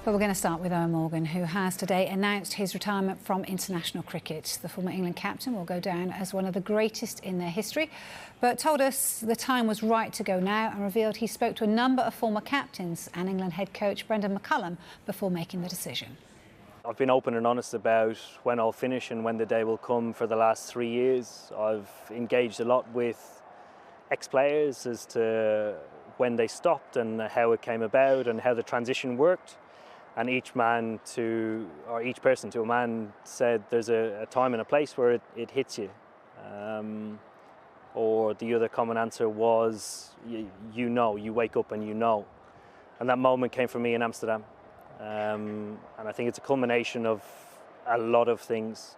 But we're going to start with Eoin Morgan, who has today announced his retirement from international cricket. The former England captain will go down as one of the greatest in their history, but told us the time was right to go now and revealed he spoke to a number of former captains and England head coach Brendan McCullum before making the decision. I've been open and honest about when I'll finish and when the day will come for the last 3 years. I've engaged a lot with ex-players as to when they stopped and how it came about and how the transition worked. And each person to a man said there's a time and a place where it hits you. Or the other common answer was, you wake up and you know. And that moment came for me in Amsterdam. And I think it's a culmination of a lot of things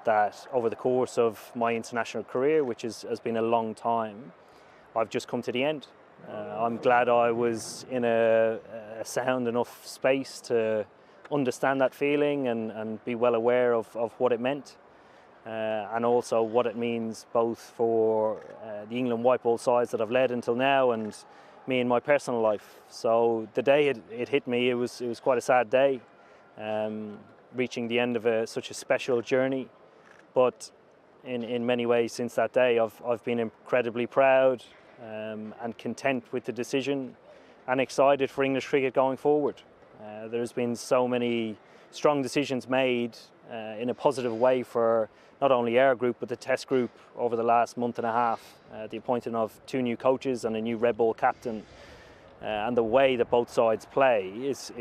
that over the course of my international career, which has been a long time, I've just come to the end. I'm glad I was in a sound enough space to understand that feeling and be well aware of what it meant. And also what it means both for the England white ball sides that I've led until now and me in my personal life. So the day it hit me, it was quite a sad day, reaching the end of such a special journey. But in many ways since that day, I've been incredibly proud and content with the decision and excited for English cricket going forward. There's been so many strong decisions made in a positive way for not only our group but the Test group over the last month and a half. The appointing of 2 new coaches and a new red ball captain, and the way that both sides play is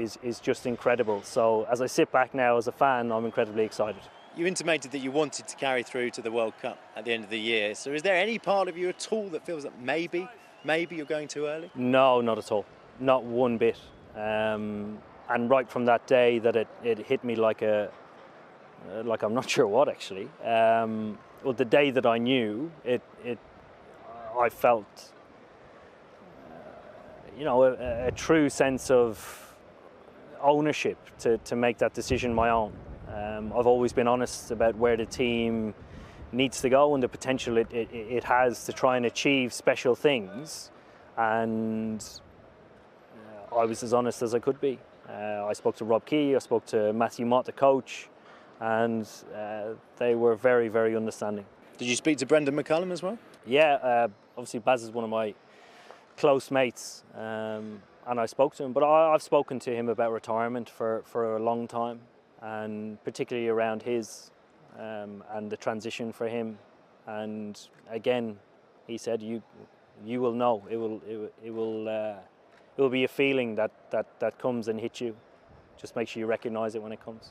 just incredible. So as I sit back now as a fan, I'm incredibly excited. You intimated that you wanted to carry through to the World Cup at the end of the year. So is there any part of you at all that feels that maybe you're going too early? No, not at all. Not one bit. And right from that day that it hit me like I'm not sure what actually. Well, the day that I knew I felt a true sense of ownership to make that decision my own. I've always been honest about where the team needs to go and the potential it has to try and achieve special things, and I was as honest as I could be. I spoke to Rob Key, I spoke to Matthew Mott, the coach, and they were very, very understanding. Did you speak to Brendan McCullum as well? Yeah, obviously Baz is one of my close mates, and I spoke to him, but I've spoken to him about retirement for a long time, and particularly around his and the transition for him. And again, he said, you will know. It will be a feeling that comes and hits you. Just make sure you recognise it when it comes.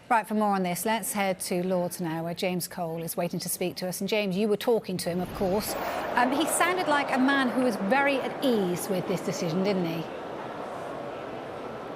Right, for more on this, let's head to Lords now, where James Cole is waiting to speak to us. And James, you were talking to him, of course. He sounded like a man who was very at ease with this decision, didn't he?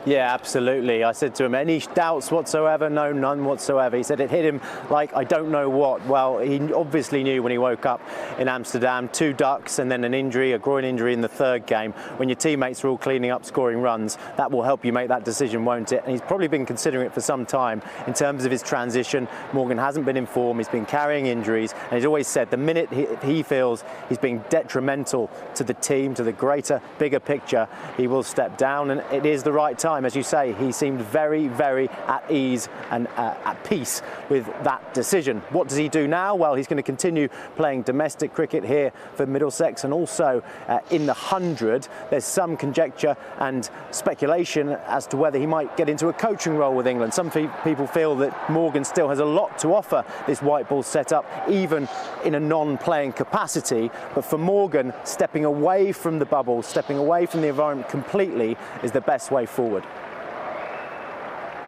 Yeah, absolutely. I said to him, any doubts whatsoever? No, none whatsoever. He said it hit him like I don't know what. Well, he obviously knew when he woke up in Amsterdam, 2 ducks and then an injury, a groin injury in the 3rd game. When your teammates are all cleaning up, scoring runs, that will help you make that decision, won't it? And he's probably been considering it for some time in terms of his transition. Morgan hasn't been in form. He's been carrying injuries. And he's always said the minute he feels he's being detrimental to the team, to the greater, bigger picture, he will step down. And it is the right time. As you say, he seemed very, very at ease and at peace with that decision. What does he do now? Well, he's going to continue playing domestic cricket here for Middlesex, and also in the 100. There's some conjecture and speculation as to whether he might get into a coaching role with England. Some people feel that Morgan still has a lot to offer this white ball setup, even in a non-playing capacity. But for Morgan, stepping away from the bubble, stepping away from the environment completely is the best way forward.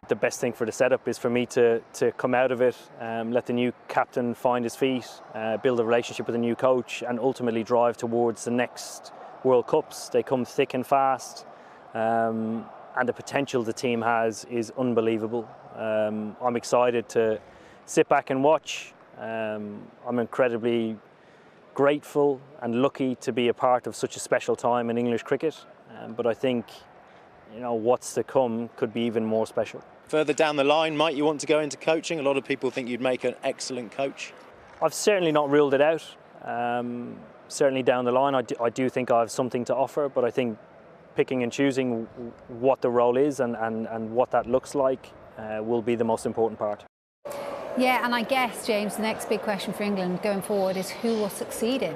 The best thing for the setup is for me to come out of it, let the new captain find his feet, build a relationship with a new coach, and ultimately drive towards the next World Cups. They come thick and fast, and the potential the team has is unbelievable. I'm excited to sit back and watch. I'm incredibly grateful and lucky to be a part of such a special time in English cricket, but I think what's to come could be even more special. Further down the line, might you want to go into coaching? A lot of people think you'd make an excellent coach. I've certainly not ruled it out. Certainly down the line, I do think I have something to offer, but I think picking and choosing what the role is and what that looks like will be the most important part. Yeah, and I guess, James, the next big question for England going forward is who will succeed him?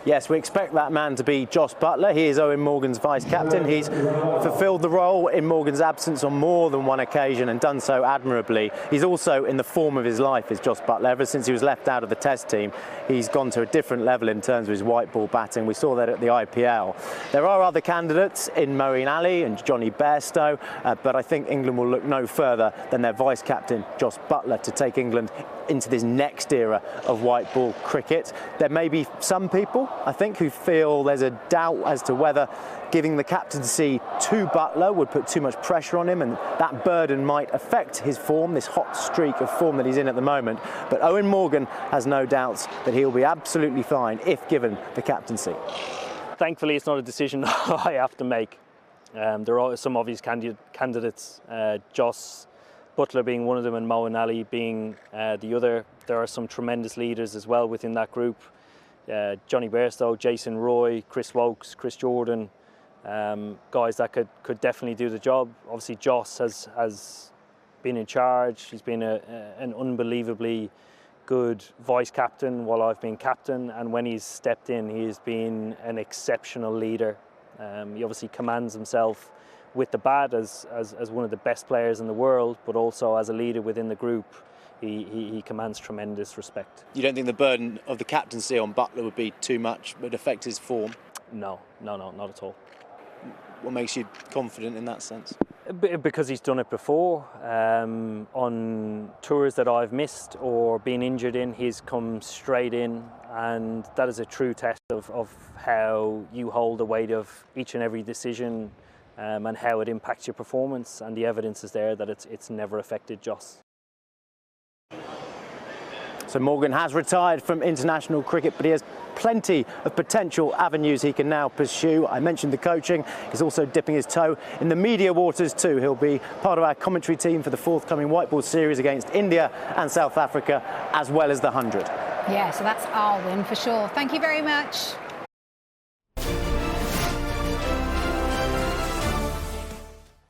Yes, we expect that man to be Jos Buttler. He is Eoin Morgan's vice-captain. He's fulfilled the role in Morgan's absence on more than one occasion and done so admirably. He's also in the form of his life, is Jos Buttler. Ever since he was left out of the Test team, he's gone to a different level in terms of his white ball batting. We saw that at the IPL. There are other candidates in Moeen Ali and Johnny Bairstow, but I think England will look no further than their vice-captain, Jos Buttler, to take England into this next era of white ball cricket. There may be some people, I think, who feel there's a doubt as to whether giving the captaincy to Buttler would put too much pressure on him, and that burden might affect his form, this hot streak of form that he's in at the moment. But Eoin Morgan has no doubts that he'll be absolutely fine if given the captaincy. Thankfully, it's not a decision I have to make. There are some obvious candidates, Jos Buttler being one of them and Moeen Ali being the other. There are some tremendous leaders as well within that group. Johnny Bairstow, Jason Roy, Chris Wokes, Chris Jordan, guys that could definitely do the job. Obviously Jos has been in charge. He's been an unbelievably good vice-captain while I've been captain, and when he's stepped in, he has been an exceptional leader. He obviously commands himself with the bat as one of the best players in the world, but also as a leader within the group. He commands tremendous respect. You don't think the burden of the captaincy on Buttler would be too much, would affect his form? No, not at all. What makes you confident in that sense? Because he's done it before. On tours that I've missed or been injured in, he's come straight in, and that is a true test of how you hold the weight of each and every decision and how it impacts your performance, and the evidence is there that it's never affected Jos. So Morgan has retired from international cricket, but he has plenty of potential avenues he can now pursue. I mentioned the coaching. He's also dipping his toe in the media waters too. He'll be part of our commentary team for the forthcoming white ball series against India and South Africa, as well as the 100. Yeah, so that's our win for sure. Thank you very much.